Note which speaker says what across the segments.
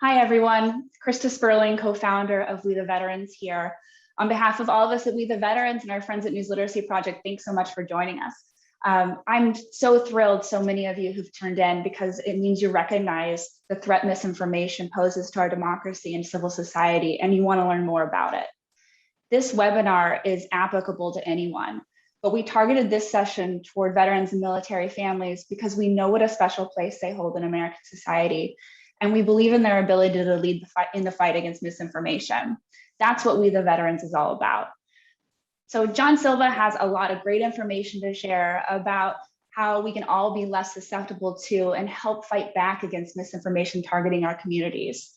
Speaker 1: Hi, everyone. Krista Sperling, co-founder of We the Veterans here. On behalf of all of us at We the Veterans and our friends at News Literacy Project, thanks so much for joining us. I'm so thrilled so many of you who've turned in because it means you recognize the threat misinformation poses to our democracy and civil society, and you want to learn more about it. This webinar is applicable to anyone, but we targeted this session toward veterans and military families because we know what a special place they hold in American society. And we believe in their ability to lead the fight against misinformation. That's what We the Veterans is all about. So John Silva has a lot of great information to share about how we can all be less susceptible to and help fight back against misinformation targeting our communities.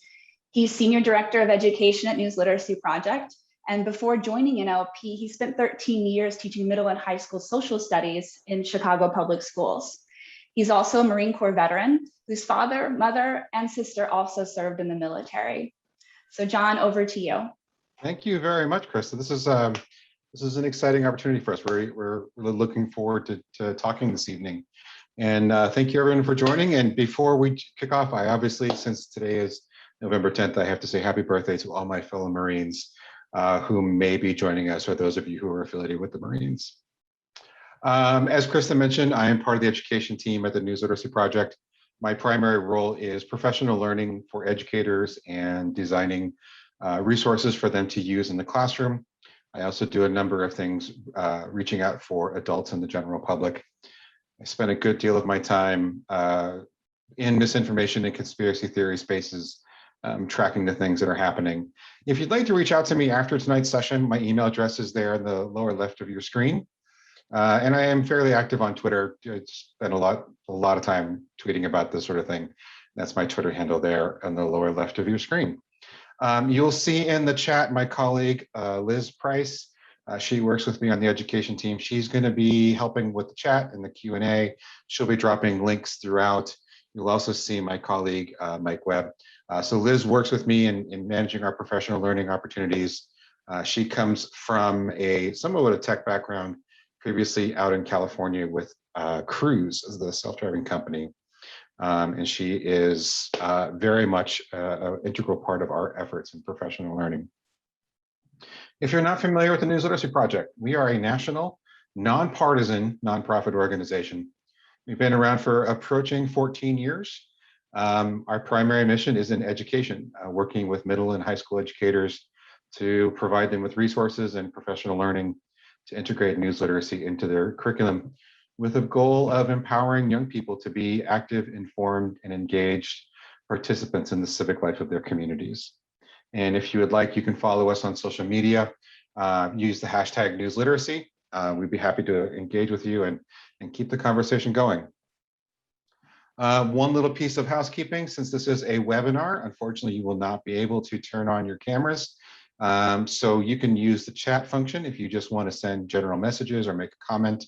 Speaker 1: He's Senior Director of Education at News Literacy Project. And before joining NLP, he spent 13 years teaching middle and high school social studies in Chicago public schools. He's also a Marine Corps veteran whose father, mother, and sister also served in the military. So John, over to you.
Speaker 2: Thank you very much, Krista. This is an exciting opportunity for us. We're really looking forward to talking this evening. And thank you everyone for joining. And before we kick off, I obviously, since today is November 10th, I have to say happy birthday to all my fellow Marines who may be joining us, or those of you who are affiliated with the Marines. As Krista mentioned, I am part of the education team at the News Literacy Project. My primary role is professional learning for educators and designing resources for them to use in the classroom. I also do a number of things reaching out for adults and the general public. I spend a good deal of my time in misinformation and conspiracy theory spaces, tracking the things that are happening. If you'd like to reach out to me after tonight's session, my email address is there in the lower left of your screen. And I am fairly active on Twitter. I spend a lot of time tweeting about this sort of thing. That's my Twitter handle there on the lower left of your screen. You'll see in the chat my colleague, Liz Price. She works with me on the education team. She's going to be helping with the chat and the Q&A. She'll be dropping links throughout. You'll also see my colleague, Mike Webb. So Liz works with me in managing our professional learning opportunities. She comes from somewhat of a tech background, previously out in California with Cruise, as the self-driving company. And she is very much an integral part of our efforts in professional learning. If you're not familiar with the News Literacy Project, we are a national, nonpartisan, nonprofit organization. We've been around for approaching 14 years. Our primary mission is in education, working with middle and high school educators to provide them with resources and professional learning to integrate news literacy into their curriculum with a goal of empowering young people to be active, informed, and engaged participants in the civic life of their communities. And if you would like, you can follow us on social media, use the hashtag news literacy. We'd be happy to engage with you and keep the conversation going. One little piece of housekeeping, since this is a webinar, unfortunately, you will not be able to turn on your cameras. So you can use the chat function if you just want to send general messages or make a comment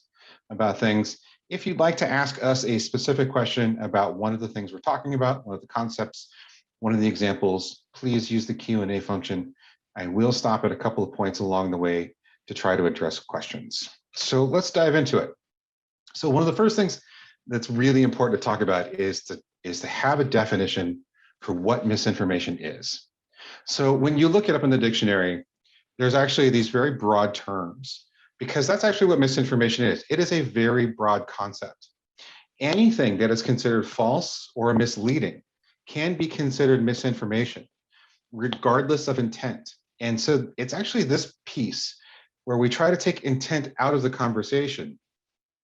Speaker 2: about things. If you'd like to ask us a specific question about one of the things we're talking about, one of the concepts, one of the examples, please use the Q&A function. I will stop at a couple of points along the way to try to address questions. So let's dive into it. So one of the first things that's really important to talk about is to have a definition for what misinformation is. So when you look it up in the dictionary, there's actually these very broad terms, because that's actually what misinformation is. It is a very broad concept. Anything that is considered false or misleading can be considered misinformation, regardless of intent. And so it's actually this piece where we try to take intent out of the conversation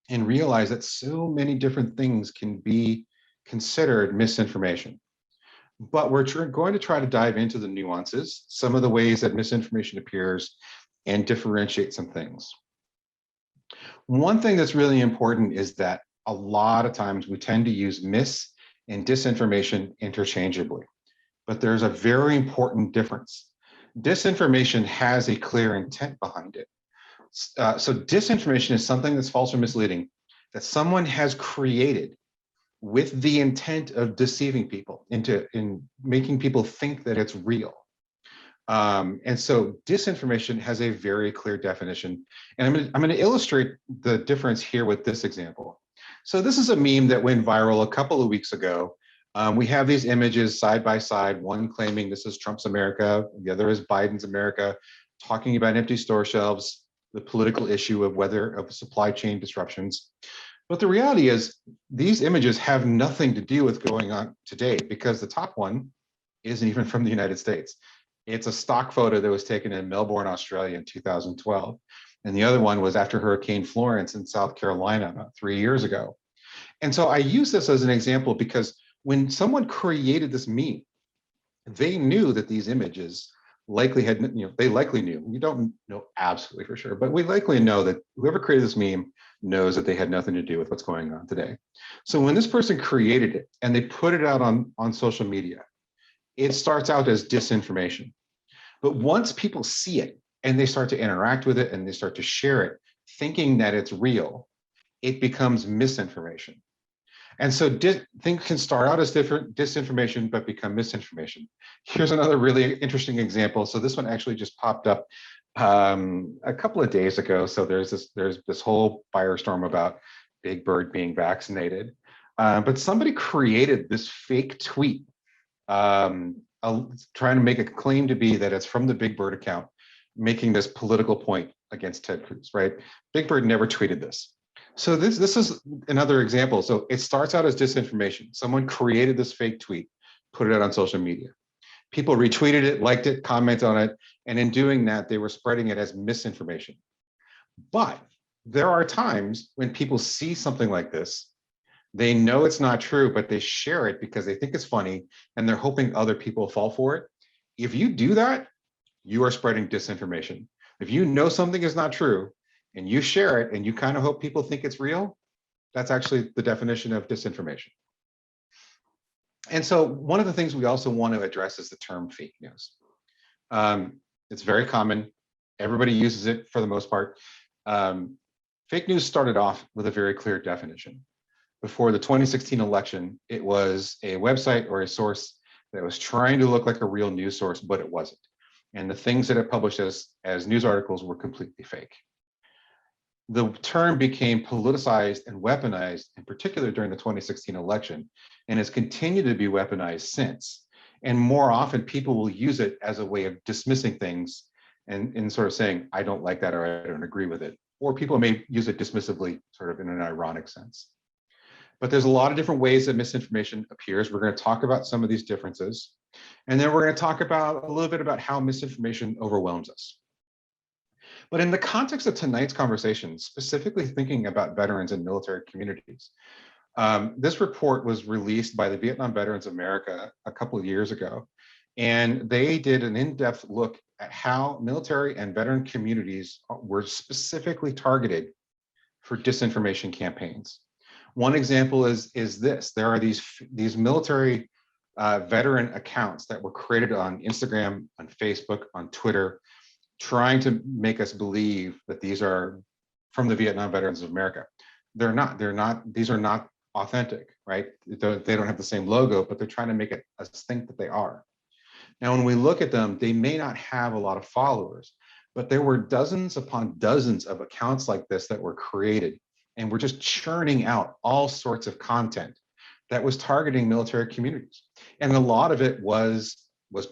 Speaker 2: and realize that so many different things can be considered misinformation. But we're going to try to dive into the nuances, some of the ways that misinformation appears, and differentiate some things. One thing that's really important is that a lot of times we tend to use mis and disinformation interchangeably, but there's a very important difference. Disinformation has a clear intent behind it. So disinformation is something that's false or misleading that someone has created with the intent of deceiving people in making people think that it's real. And so disinformation has a very clear definition. And I'm going to illustrate the difference here with this example. So this is a meme that went viral a couple of weeks ago We have these images side by side, one claiming this is Trump's America, the other is Biden's America, talking about empty store shelves, the political issue of supply chain disruptions. But the reality is these images have nothing to do with going on today, because the top one isn't even from the United States. It's a stock photo that was taken in Melbourne, Australia in 2012. And the other one was after Hurricane Florence in South Carolina about 3 years ago. And so I use this as an example because when someone created this meme, they knew that these images likely had, they likely knew. We don't know absolutely for sure, but we likely know that whoever created this meme knows that they had nothing to do with what's going on today. So when this person created it and they put it out on social media, it starts out as disinformation. But once people see it and they start to interact with it and they start to share it, thinking that it's real, it becomes misinformation. And so things can start out as different disinformation, but become misinformation. Here's another really interesting example. So this one actually just popped up a couple of days ago. So there's this whole firestorm about Big Bird being vaccinated. But somebody created this fake tweet trying to make a claim to be that it's from the Big Bird account, making this political point against Ted Cruz, right? Big Bird never tweeted this. So this is another example. So it starts out as disinformation. Someone created this fake tweet, put it out on social media. People retweeted it, liked it, commented on it, and in doing that, they were spreading it as misinformation. But there are times when people see something like this, they know it's not true, but they share it because they think it's funny and they're hoping other people fall for it. If you do that, you are spreading disinformation. If you know something is not true and you share it and you kind of hope people think it's real, that's actually the definition of disinformation. And so one of the things we also want to address is the term fake news. It's very common. Everybody uses it for the most part. Fake news started off with a very clear definition. Before the 2016 election, it was a website or a source that was trying to look like a real news source, but it wasn't. And the things that it published as news articles were completely fake. The term became politicized and weaponized, in particular during the 2016 election, and has continued to be weaponized since. And more often, people will use it as a way of dismissing things and sort of saying, I don't like that, or I don't agree with it. Or people may use it dismissively, sort of in an ironic sense. But there's a lot of different ways that misinformation appears. We're going to talk about some of these differences. And then we're going to talk about a little bit about how misinformation overwhelms us. But in the context of tonight's conversation, specifically thinking about veterans and military communities, this report was released by the Vietnam Veterans of America a couple of years ago. And they did an in-depth look at how military and veteran communities were specifically targeted for disinformation campaigns. One example is this. There are these military veteran accounts that were created on Instagram, on Facebook, on Twitter, trying to make us believe that these are from the Vietnam Veterans of America. They're not, these are not authentic, right? They don't have the same logo, but they're trying to make us think that they are. Now, when we look at them, they may not have a lot of followers, but there were dozens upon dozens of accounts like this that were created, and we're just churning out all sorts of content that was targeting military communities. And a lot of it was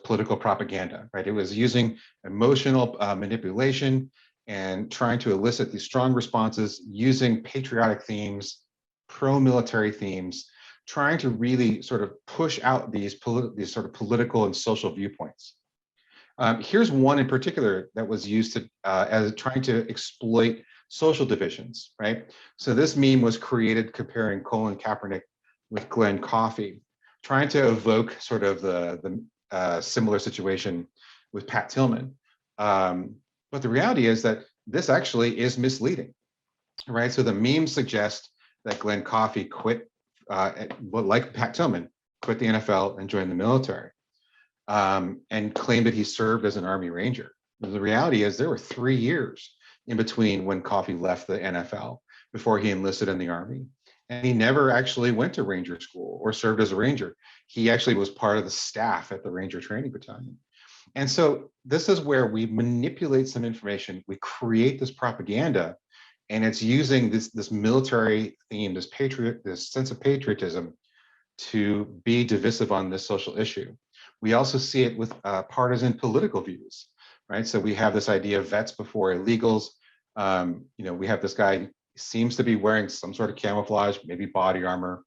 Speaker 2: political propaganda, right? It was using emotional manipulation and trying to elicit these strong responses using patriotic themes, pro-military themes, trying to really sort of push out these sort of political and social viewpoints. Here's one in particular that was used to as trying to exploit social divisions, right? So this meme was created comparing Colin Kaepernick with Glenn Coffey, trying to evoke sort of the similar situation with Pat Tillman. But the reality is that this actually is misleading, right? So the meme suggests that Glenn Coffey quit, like Pat Tillman, quit the NFL and joined the military, and claimed that he served as an Army Ranger. And the reality is there were 3 years in between when Coffey left the NFL before he enlisted in the Army. And he never actually went to Ranger school or served as a Ranger. He actually was part of the staff at the Ranger Training Battalion. And so this is where we manipulate some information, we create this propaganda, and it's using this military theme, this sense of patriotism to be divisive on this social issue. We also see it with partisan political views, right? So we have this idea of vets before illegals. We have this guy seems to be wearing some sort of camouflage, maybe body armor.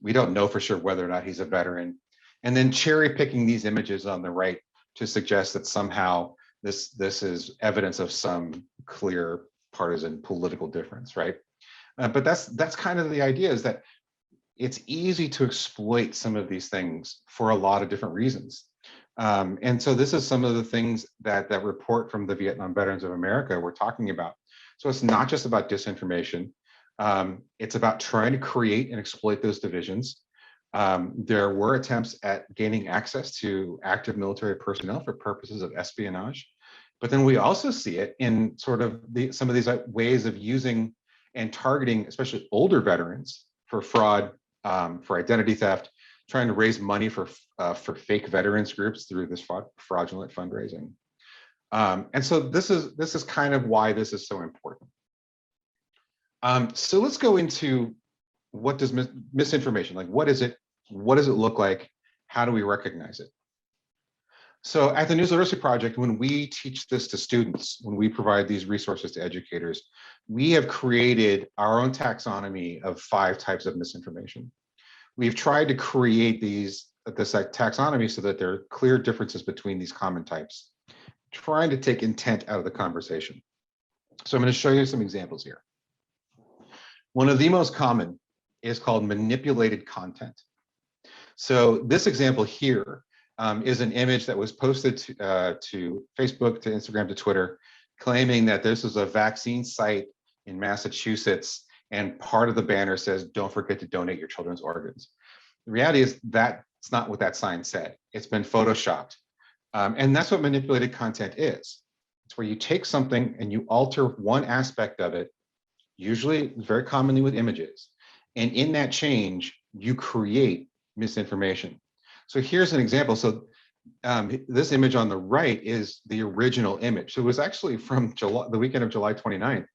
Speaker 2: We don't know for sure whether or not he's a veteran. And then cherry picking these images on the right to suggest that somehow this is evidence of some clear partisan political difference, right? But that's kind of the idea, is that it's easy to exploit some of these things for a lot of different reasons. And so this is some of the things that report from the Vietnam Veterans of America we're talking about. So it's not just about disinformation. It's about trying to create and exploit those divisions. There were attempts at gaining access to active military personnel for purposes of espionage. But then we also see it in sort of some of these ways of using and targeting, especially older veterans, for fraud, for identity theft, trying to raise money for fake veterans groups through this fraudulent fundraising. And so this is kind of why this is so important. So let's go into what does misinformation, like what is it? What does it look like? How do we recognize it? So at the News Literacy Project, when we teach this to students, when we provide these resources to educators, we have created our own taxonomy of 5 types of misinformation. We've tried to create this taxonomy so that there are clear differences between these common types, trying to take intent out of the conversation. So I'm going to show you some examples here. One of the most common is called manipulated content. So this example here is an image that was posted to Facebook, to Instagram, to Twitter, claiming that this is a vaccine site in Massachusetts, and part of the banner says, "Don't forget to donate your children's organs." The reality is that's not what that sign said. It's been photoshopped. And that's what manipulated content is. It's where you take something and you alter one aspect of it, usually very commonly with images. And in that change, you create misinformation. So here's an example. So this image on the right is the original image. So it was actually from the weekend of July 29th,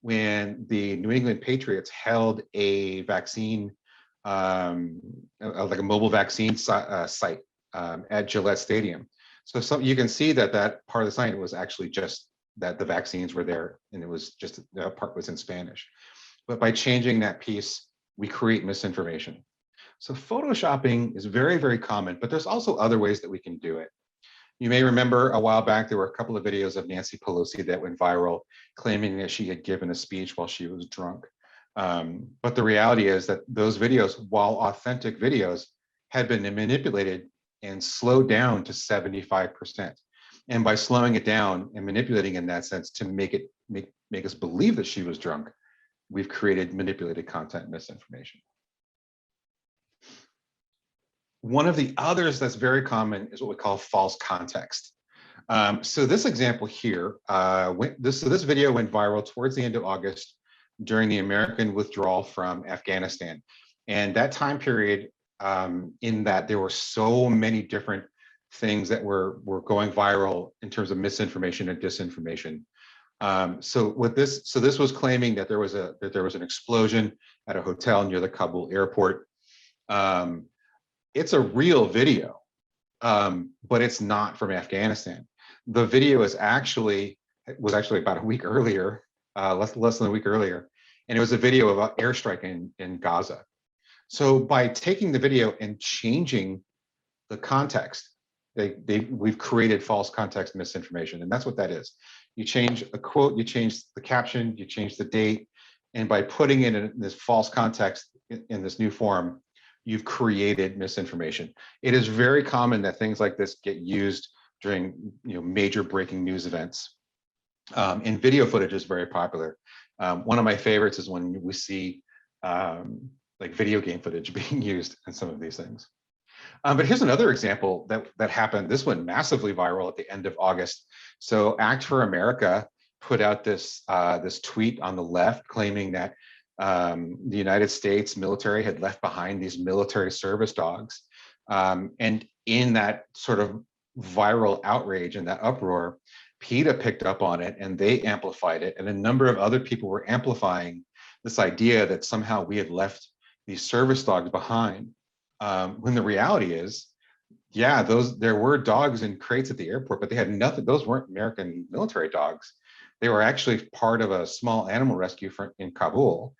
Speaker 2: when the New England Patriots held a vaccine, like a mobile vaccine site at Gillette Stadium. So you can see that part of the sign was actually just that the vaccines were there, and it was just that part was in Spanish. But by changing that piece, we create misinformation. So photoshopping is very, very common, but there's also other ways that we can do it. You may remember a while back, there were a couple of videos of Nancy Pelosi that went viral, claiming that she had given a speech while she was drunk. But the reality is that those videos, while authentic videos, had been manipulated and slowed down to 75%. And by slowing it down and manipulating in that sense to make us believe that she was drunk, we've created manipulated content misinformation. One of the others that's very common is what we call false context. So this example here, this video went viral towards the end of August during the American withdrawal from Afghanistan. And that time period, in that there were so many different things that were going viral in terms of misinformation and disinformation. So this was claiming that there was an explosion at a hotel near the Kabul airport. It's a real video, but it's not from Afghanistan. The video was actually about a week earlier, less than a week earlier, and it was a video of an airstrike in Gaza. So by taking the video and changing the context, we've created false context misinformation, and that's what that is. You change a quote, you change the caption, you change the date, and by putting it in this false context in this new form, you've created misinformation. It is very common that things like this get used during major breaking news events. And video footage is very popular. One of my favorites is when we see like video game footage being used in some of these things. But here's another example that happened. This went massively viral at the end of August. So Act for America put out this tweet on the left claiming that the United States military had left behind these military service dogs. And in that sort of viral outrage and that uproar, PETA picked up on it and they amplified it. And a number of other people were amplifying this idea that somehow we had left these service dogs behind. when the reality is, yeah, there were dogs in crates at the airport, but they had nothing. Those weren't American military dogs. They were actually part of a small animal rescue in Kabul.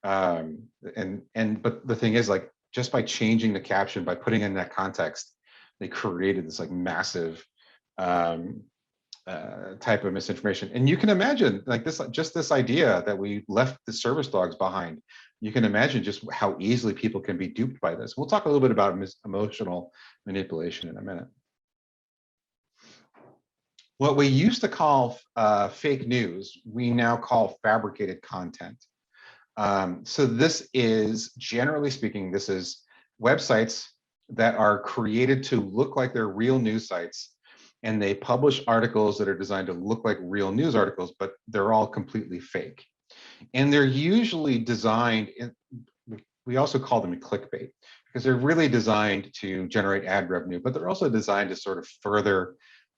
Speaker 2: But the thing is, like, just by changing the caption, by putting in that context, they created this like massive type of misinformation. And you can imagine, like, this idea that we left the service dogs behind. You can imagine just how easily people can be duped by this. We'll talk a little bit about emotional manipulation in a minute. What we used to call fake news, we now call fabricated content. So this is, generally speaking, this is websites that are created to look like they're real news sites, and they publish articles that are designed to look like real news articles, but they're all completely fake. And they're usually designed, we also call them clickbait, because they're really designed to generate ad revenue, but they're also designed to sort of further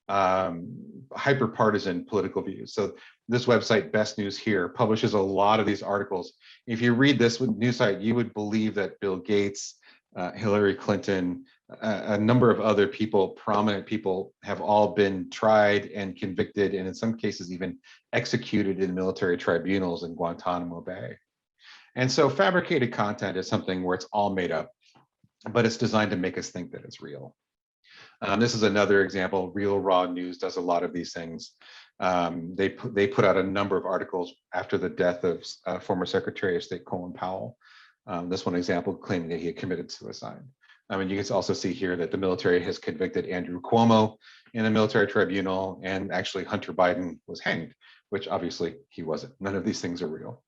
Speaker 2: hyper-partisan political views. So this website, Best News Here, publishes a lot of these articles. If you read this news site, you would believe that Bill Gates, Hillary Clinton, a number of other people, prominent people, have all been tried and convicted, and in some cases even executed in military tribunals in Guantanamo Bay. And so fabricated content is something where it's all made up, but it's designed to make us think that it's real. This is another example. Real Raw News does a lot of these things. They put out a number of articles after the death of former Secretary of State Colin Powell. This one example claiming that he had committed suicide. And you can also see here that the military has convicted Andrew Cuomo in a military tribunal, and actually Hunter Biden was hanged, which obviously he wasn't. None of these things are real.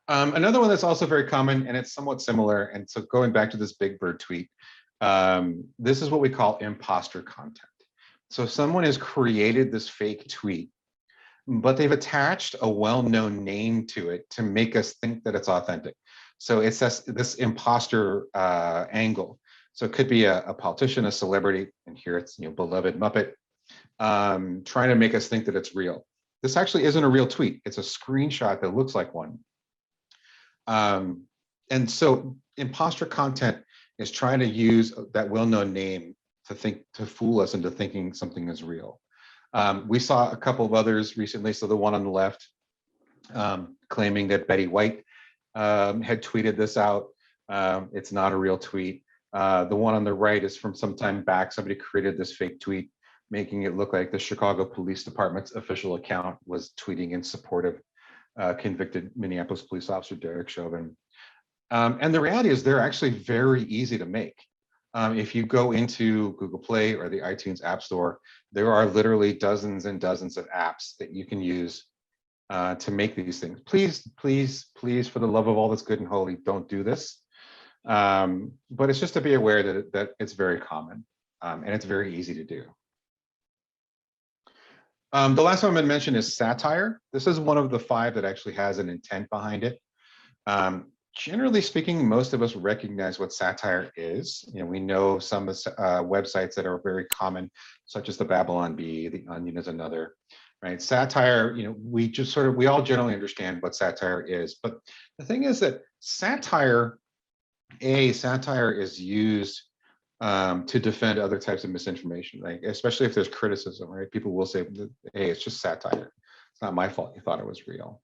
Speaker 2: Another one that's also very common, and it's somewhat similar, and so going back to this Big Bird tweet, this is what we call imposter content. So someone has created this fake tweet, but they've attached a well-known name to it to make us think that it's authentic. So it's this imposter angle. So it could be a politician, a celebrity, and here it's beloved Muppet, trying to make us think that it's real. This actually isn't a real tweet. It's a screenshot that looks like one. And so imposter content is trying to use that well-known name to fool us into thinking something is real. We saw a couple of others recently. So the one on the left, claiming that Betty White had tweeted this out. It's not a real tweet. The one on the right is from some time back. Somebody created this fake tweet, making it look like the Chicago Police Department's official account was tweeting in support of convicted Minneapolis police officer Derek Chauvin. And the reality is they're actually very easy to make. If you go into Google Play or the iTunes App Store, there are literally dozens and dozens of apps that you can use to make these things. Please, please, please, for the love of all that's good and holy, don't do this. But it's just to be aware that it's very common, and it's very easy to do. The last one I'm going to mention is satire. This is one of the 5 that actually has an intent behind it. Generally speaking, most of us recognize what satire is. We know some websites that are very common, such as the Babylon Bee, the Onion is another, right? Satire, we all generally understand what satire is. But the thing is that satire is used to defend other types of misinformation, right? Especially if there's criticism, right? People will say, hey, it's just satire. It's not my fault you thought it was real.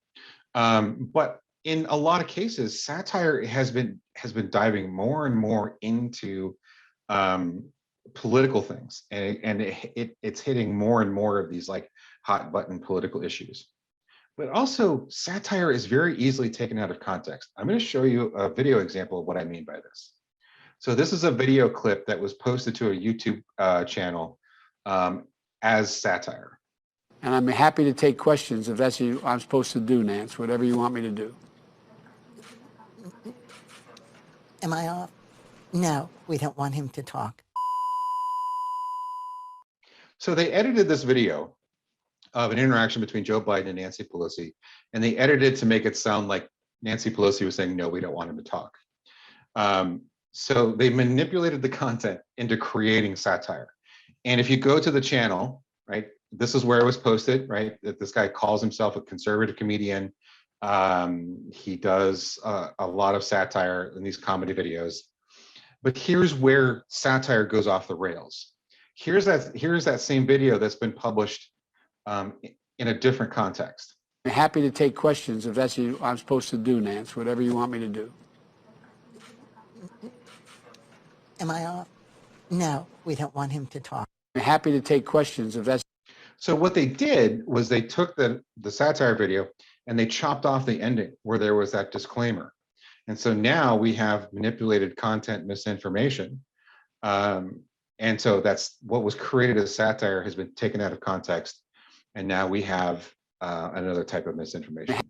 Speaker 2: But in a lot of cases, satire has been diving more and more into political things, and it's hitting more and more of these like hot button political issues. But also, satire is very easily taken out of context. I'm going to show you a video example of what I mean by this. So this is a video clip that was posted to a YouTube channel as satire.
Speaker 3: And I'm happy to take questions if that's what I'm supposed to do, Nance, whatever you want me to do.
Speaker 4: Am I off? No, we don't want him to talk.
Speaker 2: So they edited this video of an interaction between Joe Biden and Nancy Pelosi, and they edited it to make it sound like Nancy Pelosi was saying, no, we don't want him to talk. So they manipulated the content into creating satire. And if you go to the channel, right, this is where it was posted, right, that this guy calls himself a conservative comedian. He does a lot of satire in these comedy videos. But here's where satire goes off the rails. Here's that same video that's been published in a different context.
Speaker 3: I'm happy to take questions if that's what I'm supposed to do, Nance, whatever you want me to do.
Speaker 4: Am I off? No, we don't want him to talk.
Speaker 3: I'm happy to take questions if that's.
Speaker 2: So what they did was they took the satire video and they chopped off the ending where there was that disclaimer. And so now we have manipulated content misinformation. And so that's what was created as satire has been taken out of context. And now we have another type of misinformation.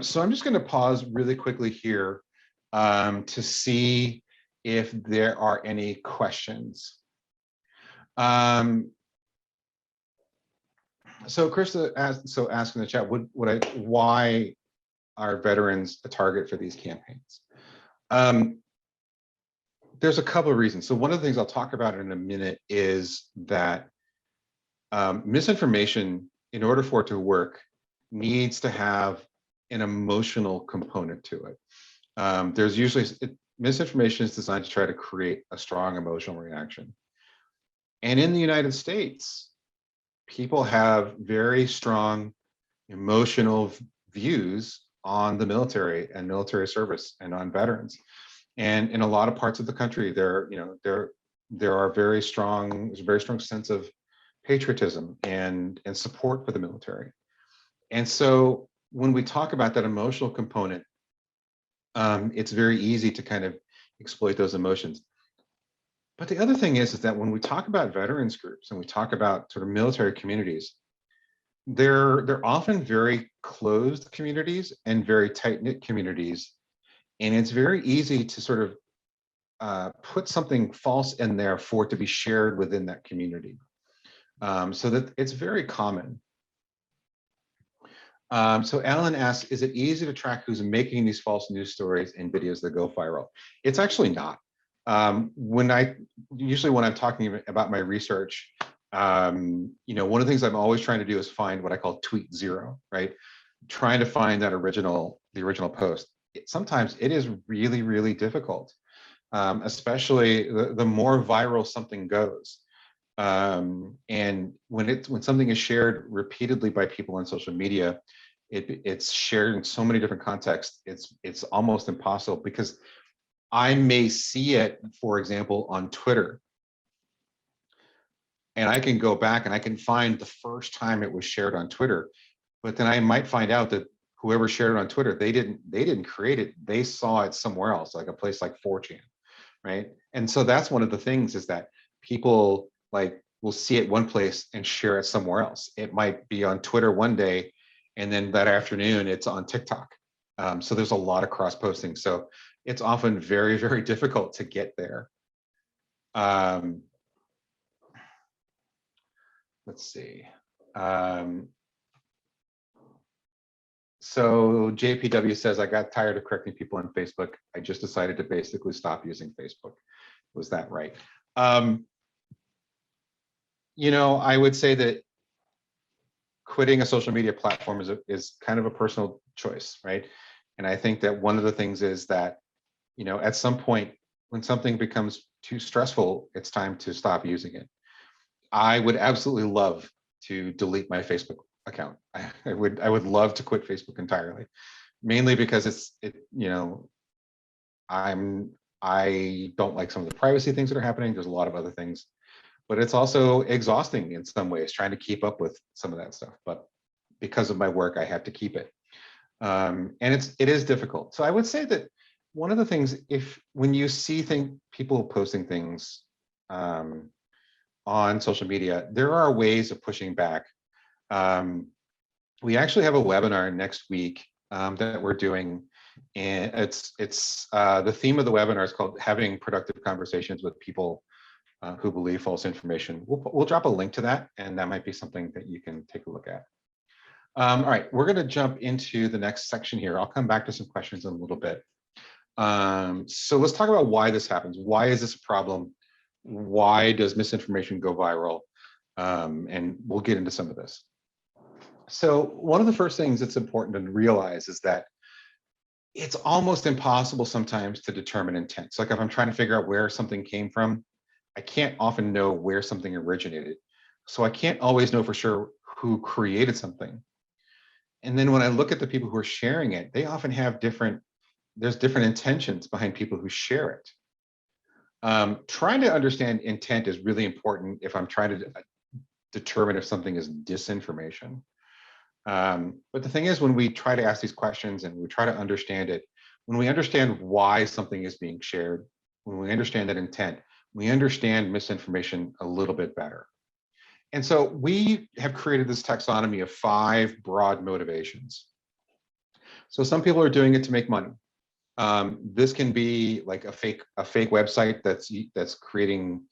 Speaker 2: So I'm just going to pause really quickly here to see if there are any questions. So Krista asked in the chat, why are veterans a target for these campaigns? There's a couple of reasons. So one of the things I'll talk about in a minute is that misinformation, in order for it to work, needs to have an emotional component to it. There's usually, misinformation is designed to try to create a strong emotional reaction. And in the United States, people have very strong emotional views on the military and military service and on veterans. And in a lot of parts of the country, there's a very strong sense of patriotism and support for the military. And so when we talk about that emotional component, it's very easy to kind of exploit those emotions. But the other thing is that when we talk about veterans groups and we talk about sort of military communities, they're often very closed communities and very tight-knit communities. And it's very easy to sort of put something false in there for it to be shared within that community. So that it's very common. So Alan asks, is it easy to track who's making these false news stories and videos that go viral? It's actually not. Usually when I'm talking about my research, one of the things I'm always trying to do is find what I call tweet zero, right? Trying to find that the original post. Sometimes it is really, really difficult, especially the more viral something goes. And when something is shared repeatedly by people on social media, it's shared in so many different contexts. It's almost impossible, because I may see it, for example, on Twitter, and I can go back and I can find the first time it was shared on Twitter, but then I might find out that whoever shared it on Twitter, they didn't create it. They saw it somewhere else, like a place like 4chan, right? And so that's one of the things, is that people will see it one place and share it somewhere else. It might be on Twitter one day, and then that afternoon it's on TikTok. So there's a lot of cross posting. So it's often very, very difficult to get there. Let's see. So JPW says, I got tired of correcting people on Facebook. I just decided to basically stop using Facebook. Was that right? I would say that quitting a social media platform is kind of a personal choice, right? And I think that one of the things is that, at some point when something becomes too stressful, it's time to stop using it. I would absolutely love to delete my Facebook account. I would love to quit Facebook entirely, mainly because I don't like some of the privacy things that are happening. There's a lot of other things, but it's also exhausting in some ways trying to keep up with some of that stuff. But because of my work, I have to keep it. And it is difficult. So I would say that one of the things, when you see people posting things on social media, there are ways of pushing back. We actually have a webinar next week that we're doing, and it's the theme of the webinar is called Having Productive Conversations with People Who Believe False Information. We'll drop a link to that, and that might be something that you can take a look at. All right, we're going to jump into the next section here. I'll come back to some questions in a little bit. So let's talk about why this happens. Why is this a problem? Why does misinformation go viral? And we'll get into some of this. So one of the first things that's important to realize is that it's almost impossible sometimes to determine intent. So like if I'm trying to figure out where something came from, I can't often know where something originated. So I can't always know for sure who created something. And then when I look at the people who are sharing it, they often have there's different intentions behind people who share it. Trying to understand intent is really important if I'm trying to determine if something is disinformation. But the thing is, when we try to ask these questions and we try to understand it, when we understand why something is being shared, when we understand that intent, we understand misinformation a little bit better. And so we have created this taxonomy of 5 broad motivations. So some people are doing it to make money. This can be like a fake website that's creating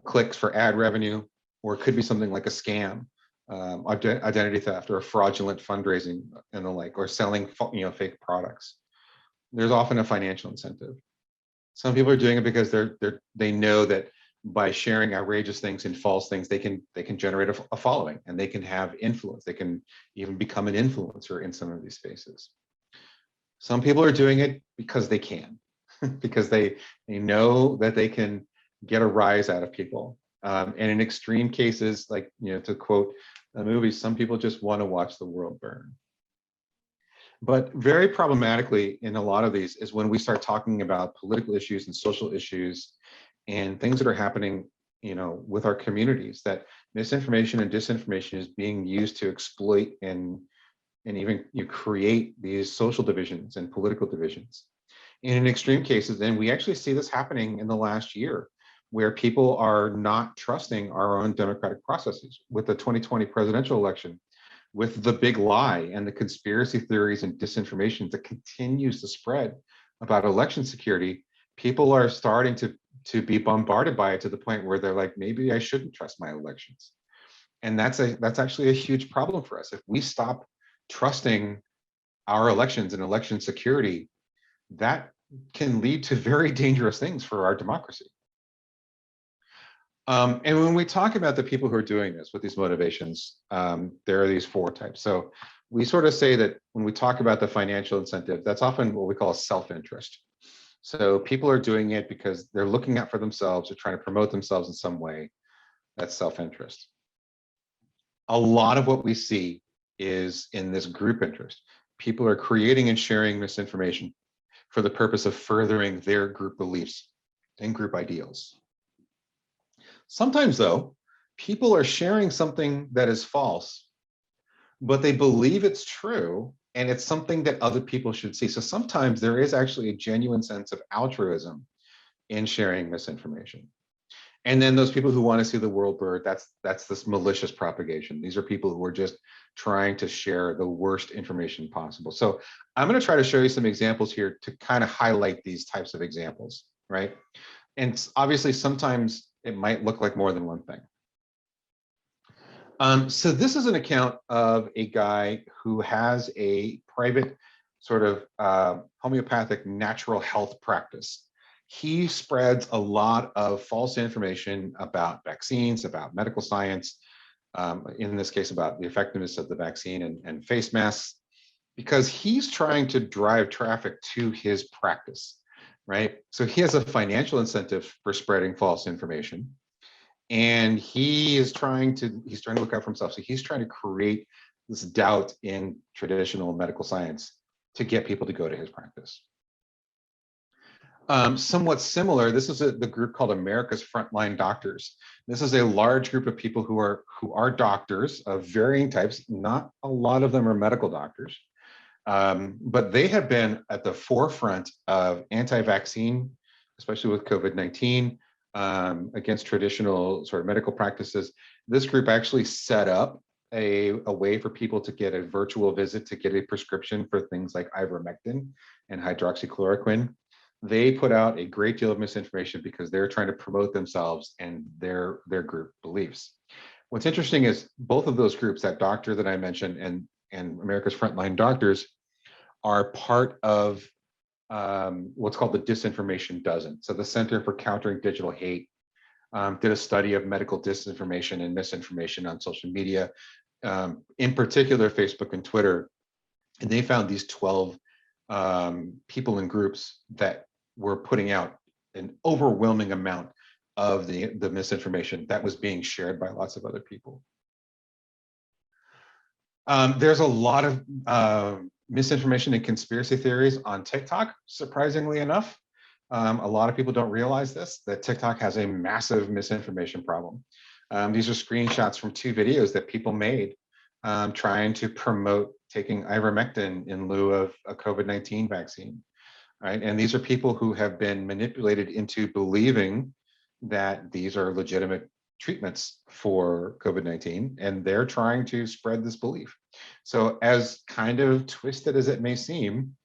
Speaker 2: clicks for ad revenue, or it could be something like a scam, identity theft, or fraudulent fundraising and the like, or selling fake products. There's often a financial incentive. Some people are doing it because they know that by sharing outrageous things and false things, they can generate a following, and they can have influence. They can even become an influencer in some of these spaces. Some people are doing it because they can, because they know that they can get a rise out of people. And in extreme cases, like, to quote a movie, some people just want to watch the world burn. But very problematically in a lot of these is when we start talking about political issues and social issues and things that are happening, with our communities, that misinformation and disinformation is being used to exploit and even create these social divisions and political divisions. And in extreme cases, then we actually see this happening in the last year, where people are not trusting our own democratic processes. With the 2020 presidential election, with the big lie and the conspiracy theories and disinformation that continues to spread about election security, people are starting to be bombarded by it to the point where they're like, maybe I shouldn't trust my elections. And that's actually a huge problem for us. If we stop trusting our elections and election security, that can lead to very dangerous things for our democracy. And when we talk about the people who are doing this with these motivations, there are these 4 types. So we sort of say that when we talk about the financial incentive, that's often what we call self-interest. So people are doing it because they're looking out for themselves, or trying to promote themselves in some way. That's self-interest. A lot of what we see is in this group interest. People are creating and sharing misinformation for the purpose of furthering their group beliefs and group ideals. Sometimes, though, people are sharing something that is false, but they believe it's true, and it's something that other people should see. So sometimes there is actually a genuine sense of altruism in sharing misinformation. And then those people who want to see the world burn, that's this malicious propagation. These are people who are just trying to share the worst information possible. So I'm going to try to show you some examples here to kind of highlight these types of examples, right? And obviously sometimes it might look like more than one thing. So this is an account of a guy who has a private sort of homeopathic natural health practice. He spreads a lot of false information about vaccines, about medical science, in this case about the effectiveness of the vaccine and face masks, because he's trying to drive traffic to his practice, right? So he has a financial incentive for spreading false information. And he's trying to look out for himself. So he's trying to create this doubt in traditional medical science to get people to go to his practice. Somewhat similar, this is the group called America's Frontline Doctors. This is a large group of people who are doctors of varying types. Not a lot of them are medical doctors, but they have been at the forefront of anti-vaccine, especially with COVID-19. Against traditional sort of medical practices. This group actually set up a way for people to get a virtual visit to get a prescription for things like ivermectin and hydroxychloroquine. They put out a great deal of misinformation because they're trying to promote themselves and their group beliefs. What's interesting is both of those groups, that doctor that I mentioned and America's Frontline Doctors, are part of what's called the Disinformation Dozen. So the Center for Countering Digital Hate did a study of medical disinformation and misinformation on social media in particular Facebook and Twitter, and they found these 12 people in groups that were putting out an overwhelming amount of the misinformation that was being shared by lots of other people. There's a lot of misinformation and conspiracy theories on TikTok, surprisingly enough. A lot of people don't realize this, that TikTok has a massive misinformation problem. These are screenshots from 2 videos that people made trying to promote taking ivermectin in lieu of a COVID-19 vaccine, right? And these are people who have been manipulated into believing that these are legitimate treatments for COVID-19, and they're trying to spread this belief. So as kind of twisted as it may seem,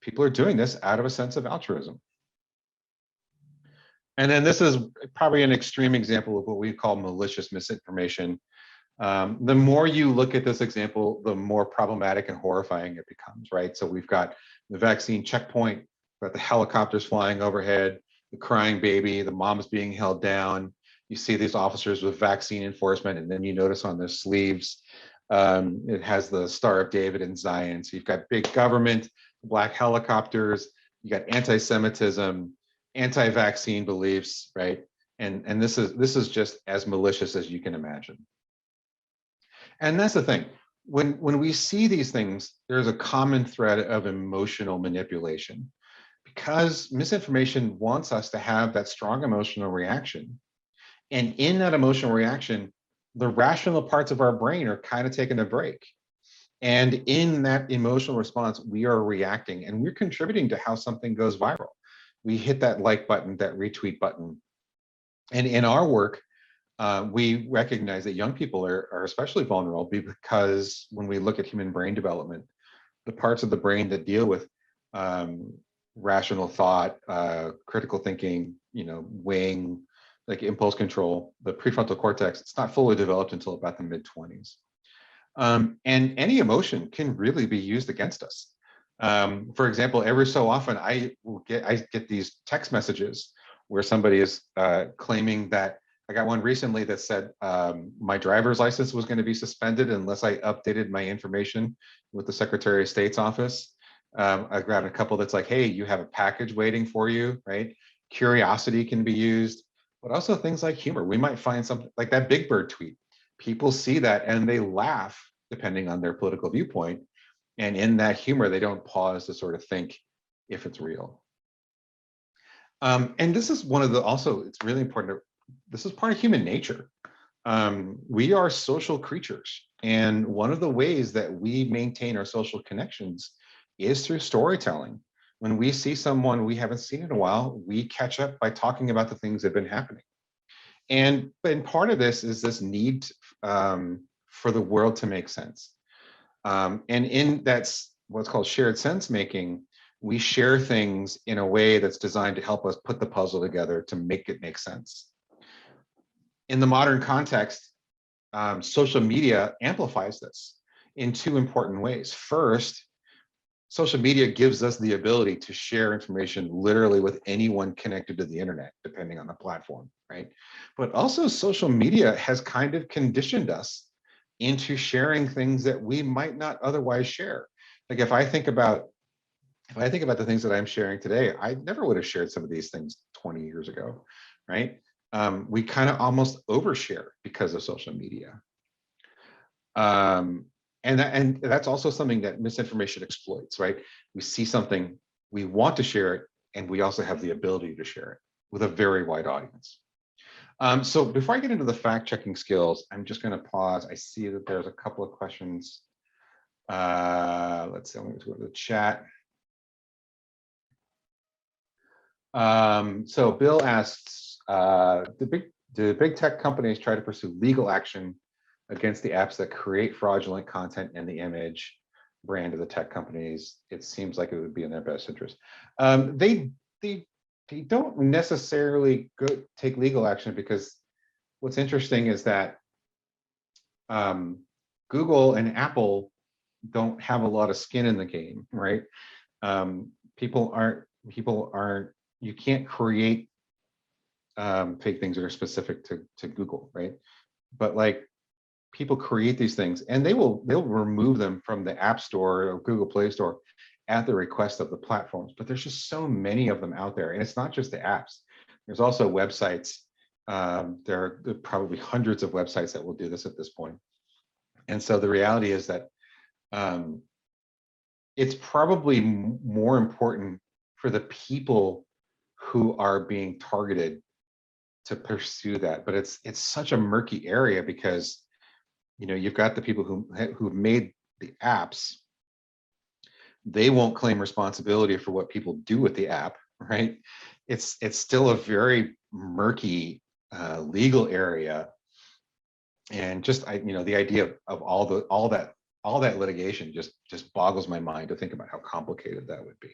Speaker 2: people are doing this out of a sense of altruism. And then this is probably an extreme example of what we call malicious misinformation. The more you look at this example, the more problematic and horrifying it becomes, right? So we've got the vaccine checkpoint, we've got the helicopters flying overhead, the crying baby, the mom's being held down. You see these officers with vaccine enforcement, and then you notice on their sleeves, it has the Star of David and Zion. So you've got big government, black helicopters, you got anti-Semitism, anti-vaccine beliefs, right? And this is just as malicious as you can imagine. And that's the thing. When we see these things, there's a common thread of emotional manipulation, because misinformation wants us to have that strong emotional reaction. And in that emotional reaction, the rational parts of our brain are kind of taking a break. And in that emotional response, we are reacting and we're contributing to how something goes viral. We hit that like button, that retweet button. And in our work, we recognize that young people are especially vulnerable, because when we look at human brain development, the parts of the brain that deal with rational thought, critical thinking, weighing, like impulse control, the prefrontal cortex, it's not fully developed until about the mid-20s. And any emotion can really be used against us. For example, every so often I get these text messages where somebody is claiming that, I got one recently that said my driver's license was going to be suspended unless I updated my information with the Secretary of State's office. I grabbed a couple that's like, hey, you have a package waiting for you, right? Curiosity can be used, but also things like humor. We might find something like that Big Bird tweet. People see that and they laugh depending on their political viewpoint. And in that humor, they don't pause to sort of think if it's real. And this is one of the, also, it's really important to, this is part of human nature. We are social creatures. And one of the ways that we maintain our social connections is through storytelling. When we see someone we haven't seen in a while, we catch up by talking about the things that have been happening. And part of this is this need for the world to make sense. And in that's what's called shared sense making, we share things in a way that's designed to help us put the puzzle together to make it make sense. In the modern context, social media amplifies this in 2 important ways. First, social media gives us the ability to share information literally with anyone connected to the internet, depending on the platform, right? But also social media has kind of conditioned us into sharing things that we might not otherwise share. Like if I think about the things that I'm sharing today, I never would have shared some of these things 20 years ago, right? We kind of almost overshare because of social media. And that's also something that misinformation exploits, right? We see something, we want to share it, and we also have the ability to share it with a very wide audience. So before I get into the fact-checking skills, I'm just going to pause. I see that there's a couple of questions. Let's see, I'm going to go to the chat. So Bill asks, do big tech companies try to pursue legal action against the apps that create fraudulent content in the image brand of the tech companies? It seems like it would be in their best interest. They don't necessarily take legal action, because what's interesting is that Google and Apple don't have a lot of skin in the game, right? People aren't, you can't create fake things that are specific to Google, right? But like people create these things, and they'll remove them from the App Store or Google Play Store at the request of the platforms. But there's just so many of them out there, and it's not just the apps. There's also websites. There are probably hundreds of websites that will do this at this point. And so the reality is that it's probably more important for the people who are being targeted to pursue that. But it's such a murky area because, you know, you've got the people who've made the apps. They won't claim responsibility for what people do with the app, right? It's still a very murky legal area, and just the idea of all that litigation just boggles my mind to think about how complicated that would be.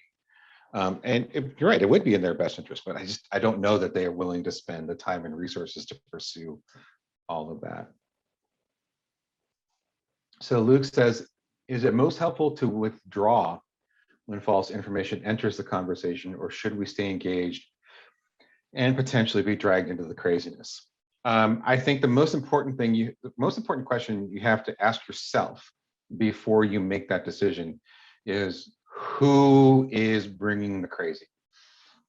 Speaker 2: And you're right, it would be in their best interest, but I don't know that they are willing to spend the time and resources to pursue all of that. So Luke says, is it most helpful to withdraw when false information enters the conversation, or should we stay engaged and potentially be dragged into the craziness? I think the most important question you have to ask yourself before you make that decision is, who is bringing the crazy,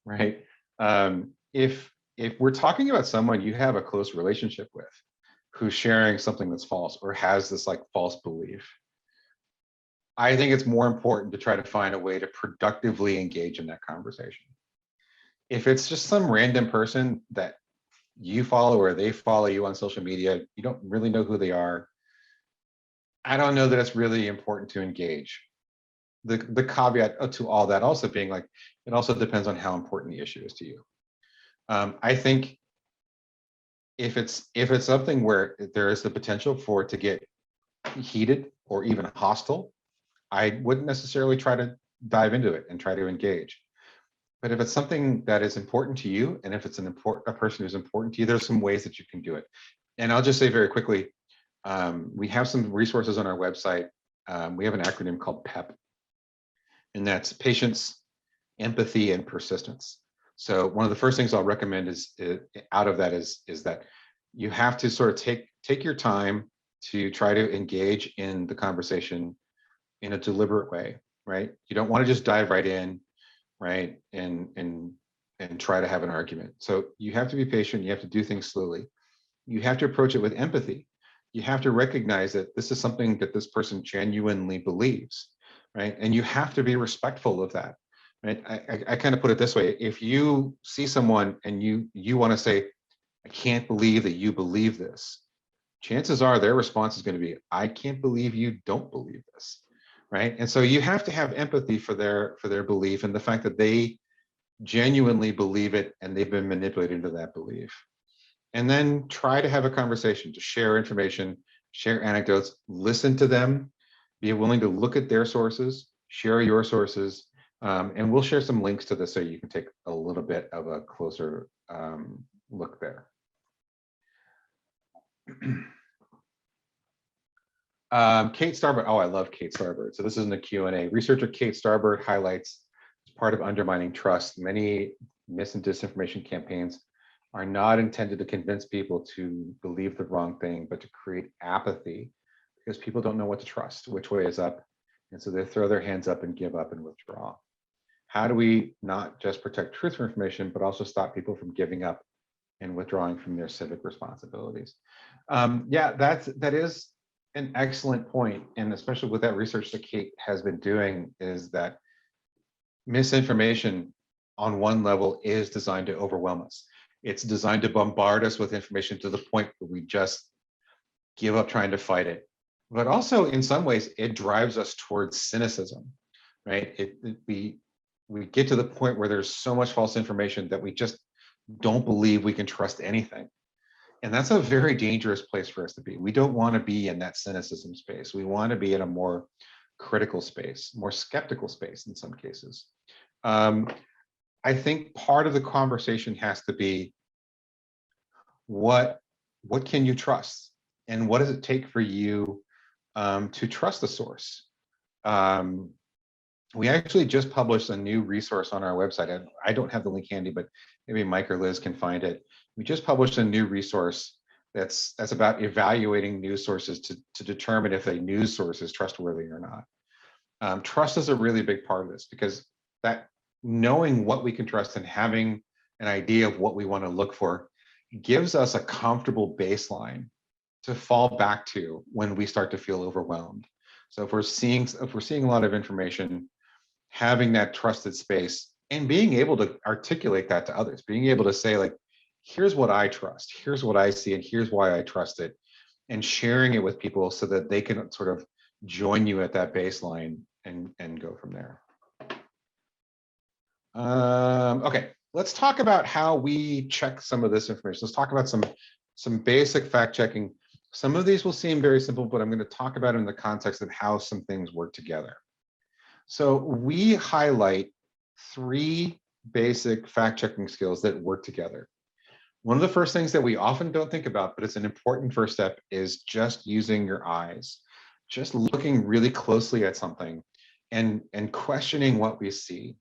Speaker 2: right? If we're talking about someone you have a close relationship with, who's sharing something that's false or has this like false belief, I think it's more important to try to find a way to productively engage in that conversation. If it's just some random person that you follow or they follow you on social media, you don't really know who they are, I don't know that it's really important to engage. The caveat to all that also being like, it also depends on how important the issue is to you. I think if it's something where there is the potential for it to get heated or even hostile, I wouldn't necessarily try to dive into it and try to engage. But if it's something that is important to you, and if it's a person who's important to you, there's some ways that you can do it. And I'll just say very quickly, we have some resources on our website. We have an acronym called PEP, and that's patience, empathy, and persistence. So one of the first things I'll recommend is out of that is that you have to sort of take your time to try to engage in the conversation in a deliberate way, right? You don't want to just dive right in, right, and try to have an argument. So you have to be patient. You have to do things slowly. You have to approach it with empathy. You have to recognize that this is something that this person genuinely believes, right? And you have to be respectful of that, right? I kind of put it this way: if you see someone and you want to say, "I can't believe that you believe this," chances are their response is going to be, "I can't believe you don't believe this." Right? And so you have to have empathy for their belief and the fact that they genuinely believe it and they've been manipulated into that belief. And then try to have a conversation, to share information, share anecdotes, listen to them, be willing to look at their sources, share your sources, and we'll share some links to this so you can take a little bit of a closer look there. Kate Starbird. Oh, I love Kate Starbird. So this is in the Q&A. Researcher Kate Starbird highlights, as part of undermining trust, many mis and disinformation campaigns are not intended to convince people to believe the wrong thing, but to create apathy because people don't know what to trust, which way is up. And so they throw their hands up and give up and withdraw. How do we not just protect truth for information, but also stop people from giving up and withdrawing from their civic responsibilities? Yeah, that is an excellent point, and especially with that research that Kate has been doing, is that misinformation on one level is designed to overwhelm us. It's designed to bombard us with information to the point where we just give up trying to fight it. But also, in some ways, it drives us towards cynicism, right? We get to the point where there's so much false information that we just don't believe we can trust anything. And that's a very dangerous place for us to be. We don't want to be in that cynicism space. We want to be in a more critical space, more skeptical space in some cases. I think part of the conversation has to be, what can you trust? And what does it take for you to trust the source? We actually just published a new resource on our website. And I don't have the link handy, but maybe Mike or Liz can find it. We just published a new resource that's about evaluating news sources to determine if a news source is trustworthy or not. Trust is a really big part of this, because that knowing what we can trust and having an idea of what we want to look for gives us a comfortable baseline to fall back to when we start to feel overwhelmed. So if we're seeing a lot of information, having that trusted space and being able to articulate that to others, being able to say, like, here's what I trust, here's what I see, and here's why I trust it, and sharing it with people so that they can sort of join you at that baseline and go from there. Okay, let's talk about how we check some of this information. Let's talk about some basic fact checking. Some of these will seem very simple, but I'm going to talk about it in the context of how some things work together. So we highlight 3 basic fact checking skills that work together. One of the first things that we often don't think about, but it's an important first step, is just using your eyes, just looking really closely at something and questioning what we see.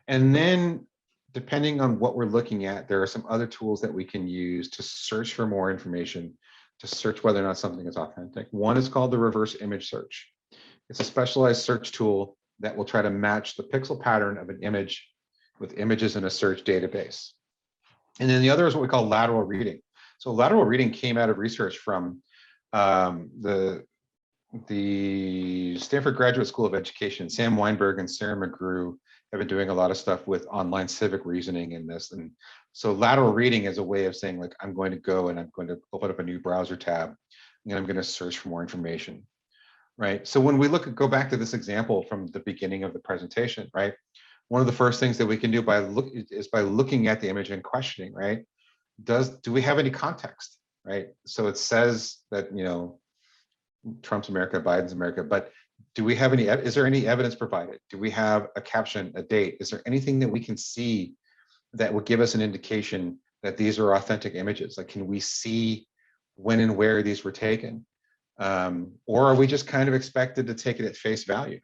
Speaker 2: And then, depending on what we're looking at, there are some other tools that we can use to search for more information, to search whether or not something is authentic. One is called the reverse image search. It's a specialized search tool that will try to match the pixel pattern of an image with images in a search database. And then the other is what we call lateral reading. So lateral reading came out of research from the Stanford Graduate School of Education. Sam Weinberg and Sarah McGrew have been doing a lot of stuff with online civic reasoning in this. And so lateral reading is a way of saying, like, I'm going to go and I'm going to open up a new browser tab and I'm going to search for more information, right? So when we go back to this example from the beginning of the presentation, right? One of the first things that we can do by looking at the image and questioning, right? Do we have any context, right? So it says that, Trump's America, Biden's America, but do we have is there any evidence provided? Do we have a caption, a date? Is there anything that we can see that would give us an indication that these are authentic images? Like, can we see when and where these were taken? Or are we just kind of expected to take it at face value?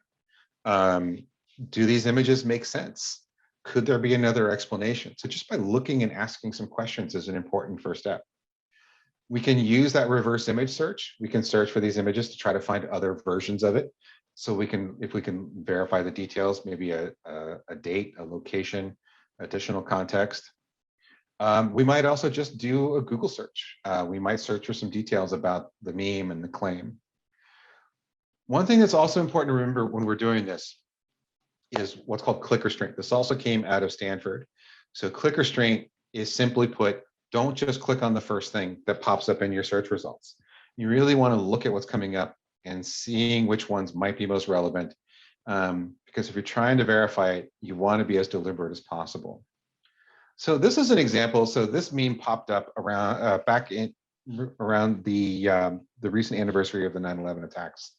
Speaker 2: Do these images make sense? Could there be another explanation? So just by looking and asking some questions is an important first step. We can use that reverse image search. We can search for these images to try to find other versions of it. So if we can verify the details, maybe a date, a location, additional context. We might also just do a Google search. We might search for some details about the meme and the claim. One thing that's also important to remember when we're doing this is what's called click restraint. This also came out of Stanford. So click restraint is, simply put, don't just click on the first thing that pops up in your search results. You really want to look at what's coming up and seeing which ones might be most relevant. Because if you're trying to verify it, you want to be as deliberate as possible. So this is an example. So this meme popped up around around the recent anniversary of the 9/11 attacks.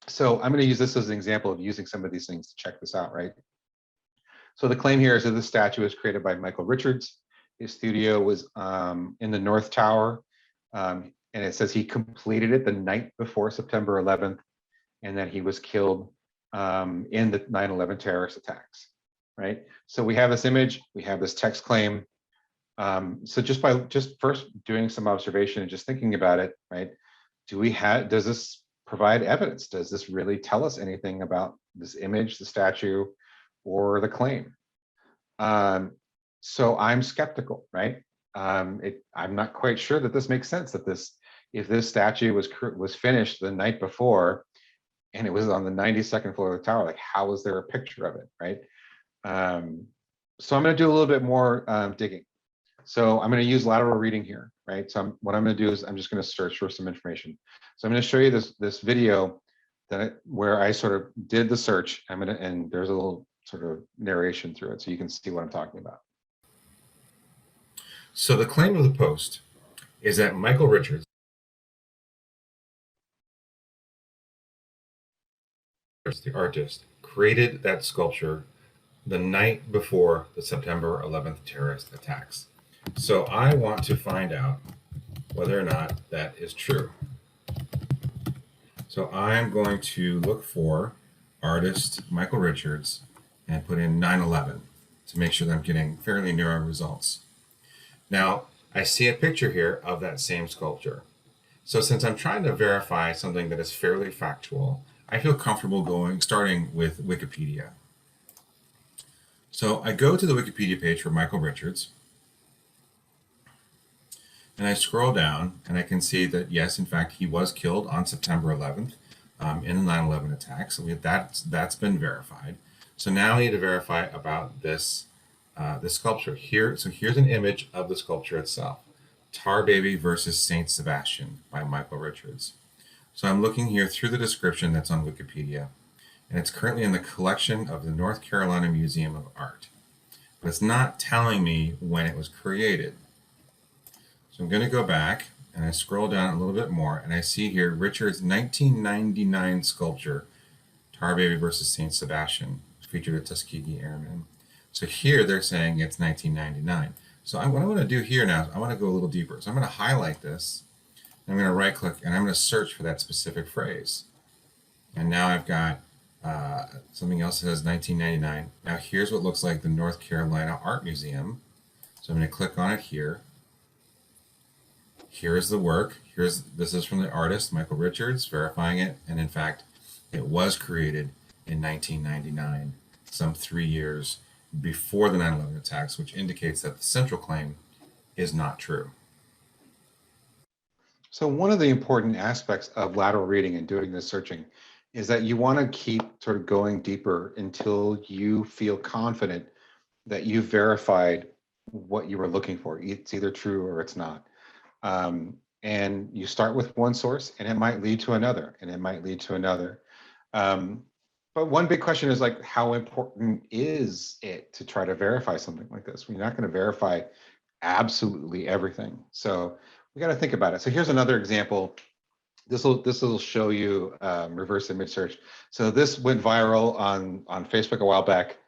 Speaker 2: So I'm going to use this as an example of using some of these things to check this out, right? So the claim here is that this statue was created by Michael Richards. His studio was in the North Tower, and it says he completed it the night before September 11th, and that he was killed in the 9/11 terrorist attacks, right? So we have this image, we have this text claim. So just first doing some observation and just thinking about it, right? Does this provide evidence? Does this really tell us anything about this image, the statue, or the claim? So I'm skeptical, right? I'm not quite sure that this makes sense, that if this statue was finished the night before and it was on the 92nd floor of the tower, like, how is there a picture of it, right? So I'm going to do a little bit more digging. So I'm going to use lateral reading here, right? So what I'm going to do is I'm just going to search for some information. So I'm going to show you this video where I sort of did the search. And there's a little sort of narration through it, so you can see what I'm talking about.
Speaker 5: So the claim of the Post is that Michael Richards, the artist, created that sculpture the night before the September 11th terrorist attacks. So I want to find out whether or not that is true. So I'm going to look for artist Michael Richards and put in 9/11 to make sure that I'm getting fairly narrow results. Now, I see a picture here of that same sculpture. So since I'm trying to verify something that is fairly factual, I feel comfortable starting with Wikipedia. So I go to the Wikipedia page for Michael Richards, and I scroll down, and I can see that yes, in fact, he was killed on September 11th in the 9/11 attack. So that's been verified. So now I need to verify about this this sculpture here. So here's an image of the sculpture itself: Tar Baby versus Saint Sebastian by Michael Richards. So I'm looking here through the description that's on Wikipedia, and it's currently in the collection of the North Carolina Museum of Art. But it's not telling me when it was created. So I'm going to go back and I scroll down a little bit more, and I see here Richard's 1999 sculpture, Tar Baby versus Saint Sebastian, featured at Tuskegee Airmen. So here they're saying it's 1999. So what I want to do here now is I want to go a little deeper. So I'm going to highlight this, and I'm going to right click, and I'm going to search for that specific phrase. And now I've got something else that says 1999. Now here's what looks like the North Carolina Art Museum. So I'm going to click on it here. Here is the work. This is from the artist, Michael Richards, verifying it. And in fact, it was created in 1999, some 3 years before the 9/11 attacks, which indicates that the central claim is not true.
Speaker 2: So one of the important aspects of lateral reading and doing this searching is that you want to keep sort of going deeper until you feel confident that you've verified what you were looking for. It's either true or it's not. And you start with one source, and it might lead to another, and it might lead to another. But one big question is like, how important is it to try to verify something like this? We're not going to verify absolutely everything. So we got to think about it. So here's another example. This will show you reverse image search. So this went viral on Facebook a while back,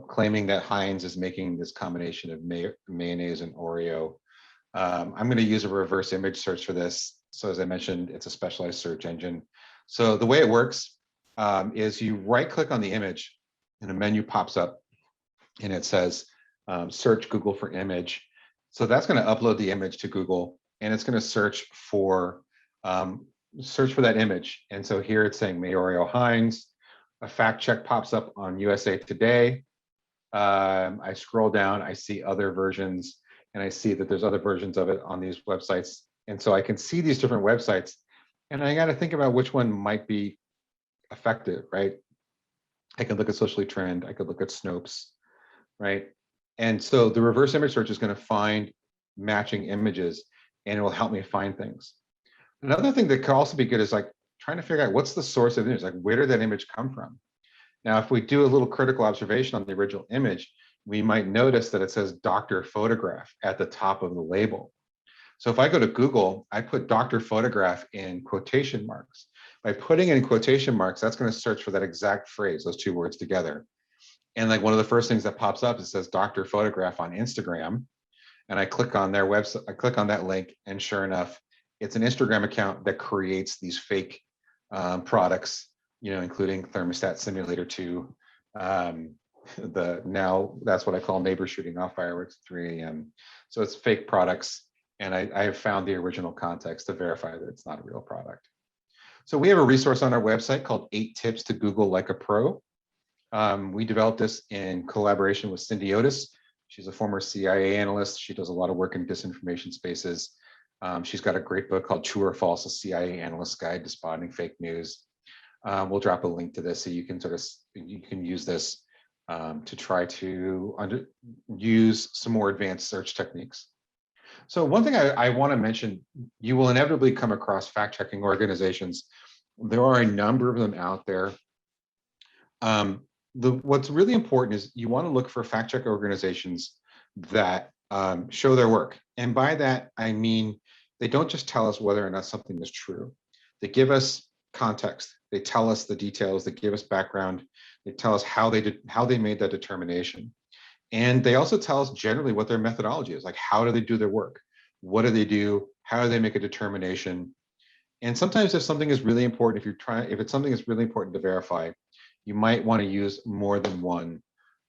Speaker 2: claiming that Heinz is making this combination of mayonnaise and Oreo. I'm going to use a reverse image search for this. So as I mentioned, it's a specialized search engine. So the way it works is you right click on the image and a menu pops up and it says search Google for image. So that's going to upload the image to Google, and it's going to search for that image. And so here it's saying Mayorio Heinz. A fact check pops up on USA Today. I scroll down, I see other versions, and I see that there's other versions of it on these websites. And so I can see these different websites, and I got to think about which one might be effective, right? I could look at Socially Trend, I could look at Snopes, right? And so the reverse image search is going to find matching images, and it will help me find things. Another thing that could also be good is like trying to figure out what's the source of the image, like where did that image come from? Now, if we do a little critical observation on the original image, we might notice that it says Dr. Photograph at the top of the label. So if I go to Google, I put Dr. Photograph in quotation marks. By putting it in quotation marks, that's going to search for that exact phrase, those two words together. And like one of the first things that pops up, it says Dr. Photograph on Instagram. And I click on their website, I click on that link, and sure enough, it's an Instagram account that creates these fake products, including Thermostat Simulator 2. Now that's what I call neighbor shooting off fireworks at 3 a.m. So it's fake products. And I have found the original context to verify that it's not a real product. So we have a resource on our website called 8 Tips to Google Like a Pro. We developed this in collaboration with Cindy Otis. She's a former CIA analyst. She does a lot of work in disinformation spaces. She's got a great book called True or False, a CIA Analyst's Guide to Spotting Fake News. We'll drop a link to this so you can use this to try to use some more advanced search techniques. So one thing I want to mention, you will inevitably come across fact-checking organizations. There are a number of them out there. What's really important is you want to look for fact-check organizations that show their work. And by that, I mean, they don't just tell us whether or not something is true. They give us context. They tell us the details. They give us background. They tell us how they made that determination. And they also tell us generally what their methodology is, like how do they do their work? What do they do? How do they make a determination? And sometimes if something is really important, if it's something that's really important to verify, you might want to use more than one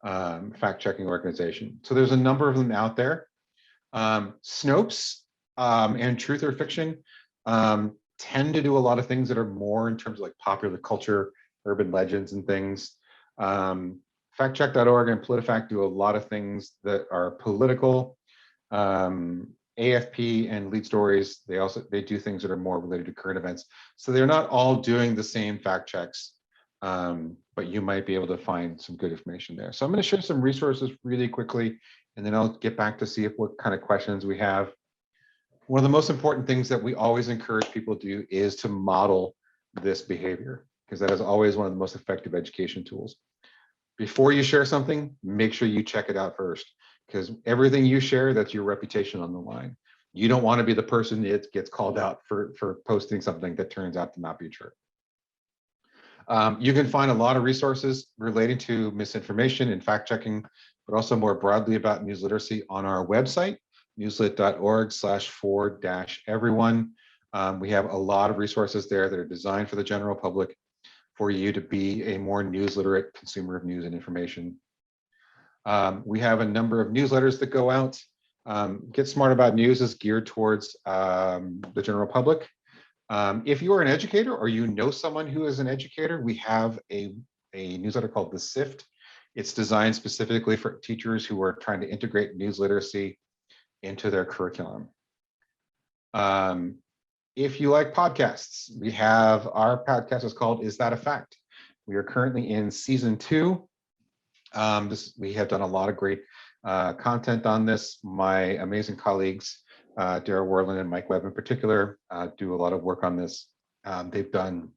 Speaker 2: fact-checking organization. So there's a number of them out there. Snopes and truth or fiction tend to do a lot of things that are more in terms of like popular culture, urban legends and things. Factcheck.org and PolitiFact do a lot of things that are political. AFP and Lead Stories, they do things that are more related to current events. So they're not all doing the same fact checks, but you might be able to find some good information there. So I'm going to share some resources really quickly, and then I'll get back to see what kind of questions we have. One of the most important things that we always encourage people to do is to model this behavior, because that is always one of the most effective education tools. Before you share something, make sure you check it out first, because everything you share, that's your reputation on the line. You don't want to be the person that gets called out for posting something that turns out to not be true. You can find a lot of resources relating to misinformation and fact checking, but also more broadly about news literacy on our website, newslit.org/for-everyone. We have a lot of resources there that are designed for the general public for you to be a more news literate consumer of news and information. We have a number of newsletters that go out. Get Smart About News is geared towards the general public. If you are an educator or you know someone who is an educator, we have a newsletter called The Sift. It's designed specifically for teachers who are trying to integrate news literacy into their curriculum. If you like podcasts, we have our podcast is called Is That a Fact? We are currently in season 2. We have done a lot of great content on this. My amazing colleagues, Dara Worland and Mike Webb in particular, do a lot of work on this. They've done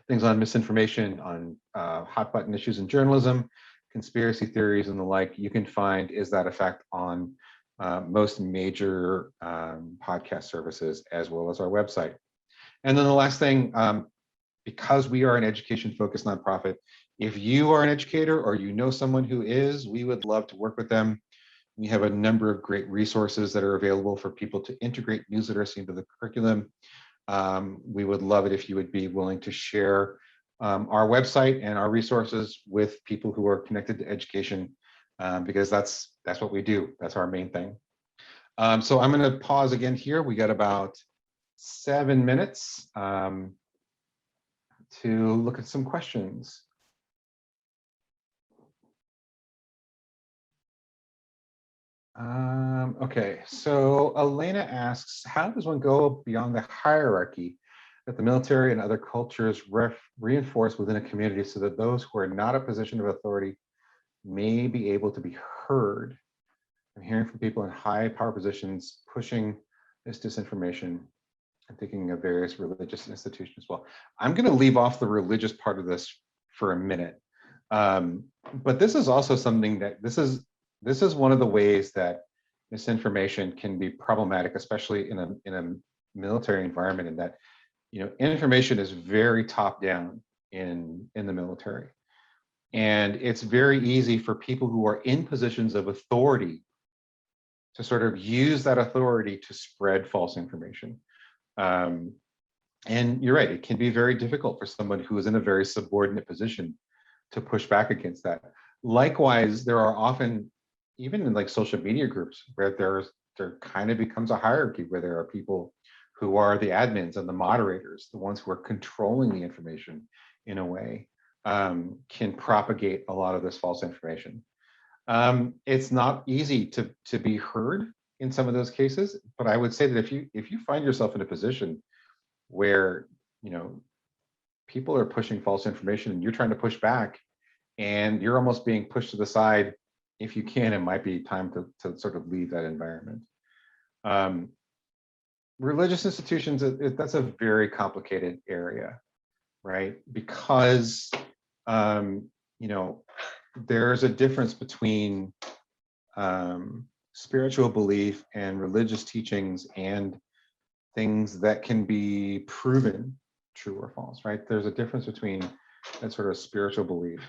Speaker 2: things on misinformation, on hot button issues in journalism, conspiracy theories and the like. You can find Is That a Fact on most major podcast services, as well as our website. And then the last thing, because we are an education-focused nonprofit, if you are an educator or you know someone who is, we would love to work with them. We have a number of great resources that are available for people to integrate news literacy into the curriculum. We would love it if you would be willing to share our website and our resources with people who are connected to education, because that's what we do. That's our main thing. So I'm going to pause again here. We got about 7 minutes to look at some questions. Okay, so Elena asks, how does one go beyond the hierarchy that the military and other cultures reinforce within a community so that those who are not a position of authority may be able to be heard? I'm hearing from people in high power positions pushing this disinformation and thinking of various religious institutions as well. I'm going to leave off the religious part of this for a minute. But this is also something that this is one of the ways that misinformation can be problematic, especially in a military environment, in that, you know, information is very top down in the military. And it's very easy for people who are in positions of authority to sort of use that authority to spread false information. And you're right, it can be very difficult for someone who is in a very subordinate position to push back against that. Likewise, there are often, even in like social media groups, where there kind of becomes a hierarchy where there are people who are the admins and the moderators, the ones who are controlling the information in a way, can propagate a lot of this false information. It's not easy to be heard in some of those cases, but I would say that if you find yourself in a position where, you know, people are pushing false information and you're trying to push back and you're almost being pushed to the side, if you can, it might be time to sort of leave that environment. Religious institutions, that's a very complicated area, right? Because, you know, there's a difference between spiritual belief and religious teachings and things that can be proven true or false, right? There's a difference between that sort of spiritual belief.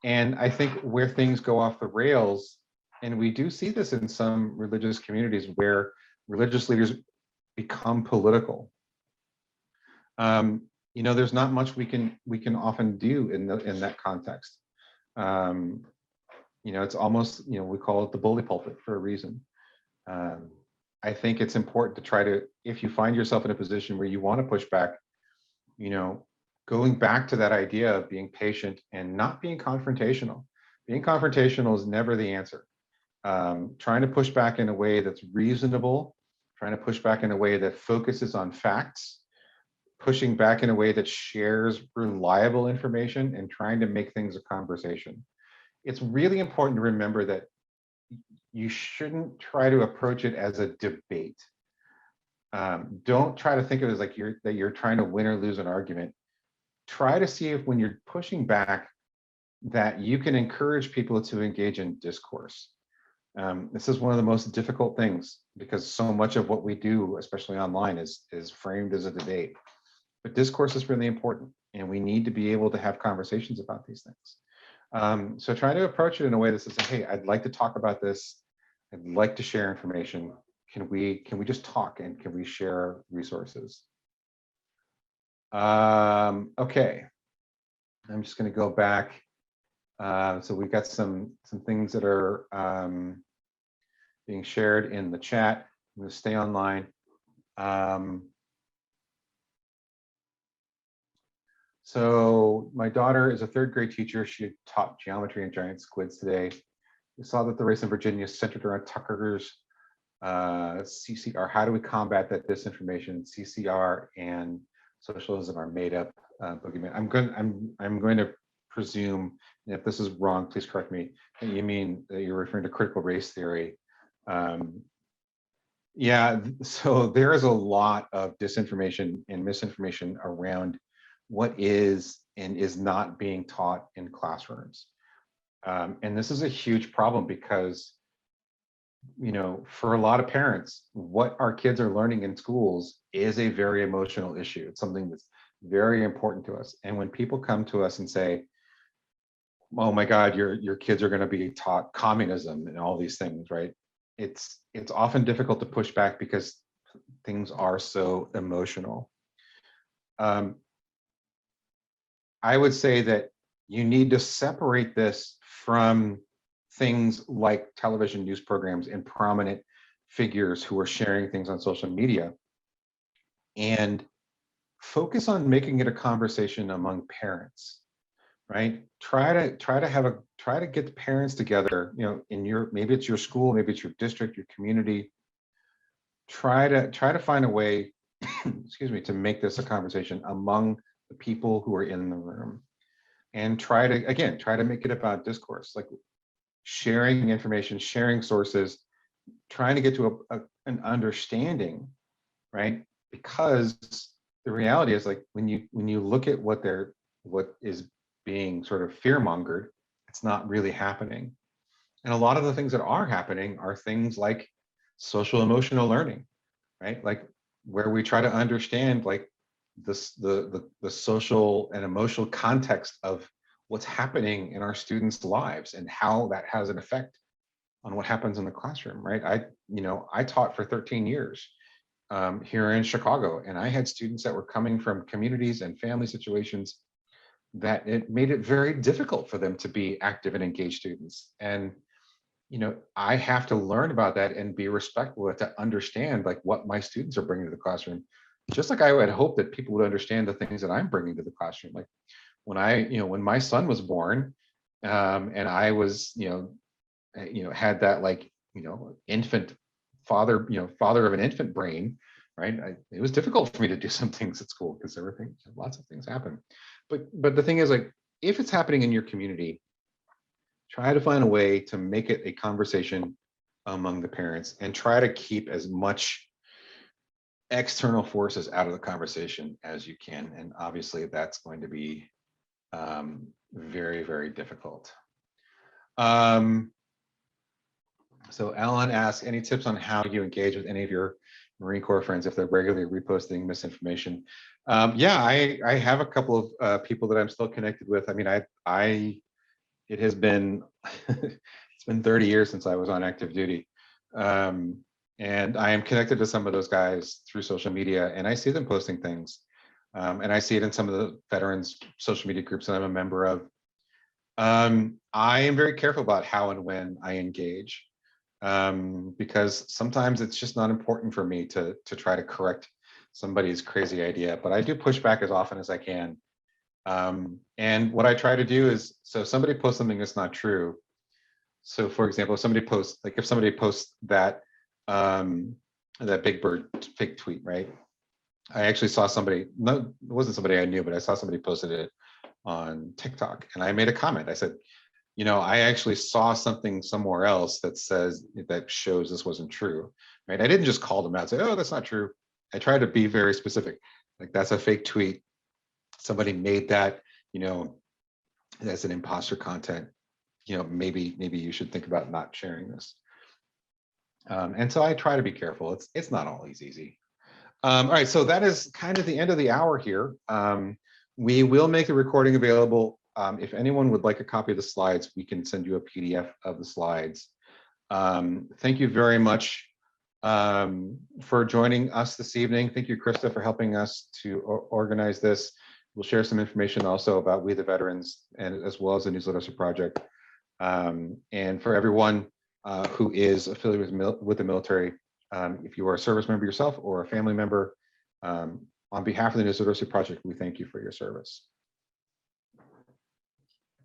Speaker 2: And I think where things go off the rails, and we do see this in some religious communities where religious leaders become political. You know, there's not much we can often do in that context. You know, it's almost, you know, we call it the bully pulpit for a reason. I think it's important to try to, if you find yourself in a position where you want to push back, going back to that idea of being patient and not being confrontational. Being confrontational is never the answer. Trying to push back in a way that's reasonable, trying to push back in a way that focuses on facts, pushing back in a way that shares reliable information, and trying to make things a conversation. It's really important to remember that you shouldn't try to approach it as a debate. Don't try to think of it as like you're trying to win or lose an argument. Try to see if when you're pushing back that you can encourage people to engage in discourse. This is one of the most difficult things because so much of what we do, especially online, is framed as a debate. But discourse is really important, and we need to be able to have conversations about these things. So try to approach it in a way that says, "Hey, I'd like to talk about this. I'd like to share information. Can we just talk, and can we share resources?" Okay, I'm just going to go back. So we've got some things that are being shared in the chat. I'm going to stay online. So my daughter is a third grade teacher. She taught geometry and giant squids today. We saw that the race in Virginia centered around Tucker's CCR. How do we combat that disinformation? CCR and socialism are made up boogeyman. I'm going to presume, and if this is wrong, please correct me, that you mean that you're referring to critical race theory. Yeah, so there is a lot of disinformation and misinformation around what is and is not being taught in classrooms. And this is a huge problem because, for a lot of parents, what our kids are learning in schools is a very emotional issue. It's something that's very important to us. And when people come to us and say, "Oh my God, your kids are going to be taught communism and all these things," right? It's often difficult to push back because things are so emotional. I would say that you need to separate this from things like television news programs and prominent figures who are sharing things on social media, and focus on making it a conversation among parents, right? Try to get the parents together, maybe it's your school, maybe it's your district, your community. Try to find a way, excuse me, to make this a conversation among the people who are in the room, and try to make it about discourse, like sharing information, sharing sources, trying to get to an understanding, right? Because the reality is, like, when you look at what is being sort of fear-mongered, it's not really happening. And a lot of the things that are happening are things like social emotional learning, right? Like where we try to understand like the social and emotional context of what's happening in our students' lives and how that has an effect on what happens in the classroom, right? I taught for 13 years here in Chicago, and I had students that were coming from communities and family situations that it made it very difficult for them to be active and engaged students. And I have to learn about that and be respectful to understand like what my students are bringing to the classroom, just like I would hope that people would understand the things that I'm bringing to the classroom. Like when my son was born, and I was had that like infant father father of an infant brain, right? It was difficult for me to do some things at school because there were lots of things happen. But the thing is, like, if it's happening in your community, try to find a way to make it a conversation among the parents, and try to keep as much external forces out of the conversation as you can. And obviously that's going to be very, very difficult. So Alan asks, any tips on how you engage with any of your Marine Corps friends if they're regularly reposting misinformation? Yeah, I have a couple of people that I'm still connected with. I mean, it has been it's been 30 years since I was on active duty, and I am connected to some of those guys through social media, and I see them posting things, and I see it in some of the veterans social media groups that I'm a member of. I am very careful about how and when I engage. because sometimes it's just not important for me to try to correct somebody's crazy idea, but I do push back as often as I can. And what I try to do is, so if somebody posts something that's not true. So for example, if somebody posts that that Big Bird fake tweet, right? I actually saw somebody, no, it wasn't somebody I knew, but I saw somebody posted it on TikTok, and I made a comment. I said, I actually saw something somewhere else that shows this wasn't true, right? I didn't just call them out and say, oh, that's not true. I tried to be very specific. Like, that's a fake tweet. Somebody made that, that's an imposter content. Maybe you should think about not sharing this. And so I try to be careful. It's not always easy. All right, so that is kind of the end of the hour here. We will make the recording available. If anyone would like a copy of the slides, we can send you a PDF of the slides. Thank you very much for joining us this evening. Thank you, Krista, for helping us to organize this. We'll share some information also about We the Veterans, and as well as the News Literacy Project. And for everyone who is affiliated with the military, if you are a service member yourself or a family member, on behalf of the News Literacy Project, we thank you for your service.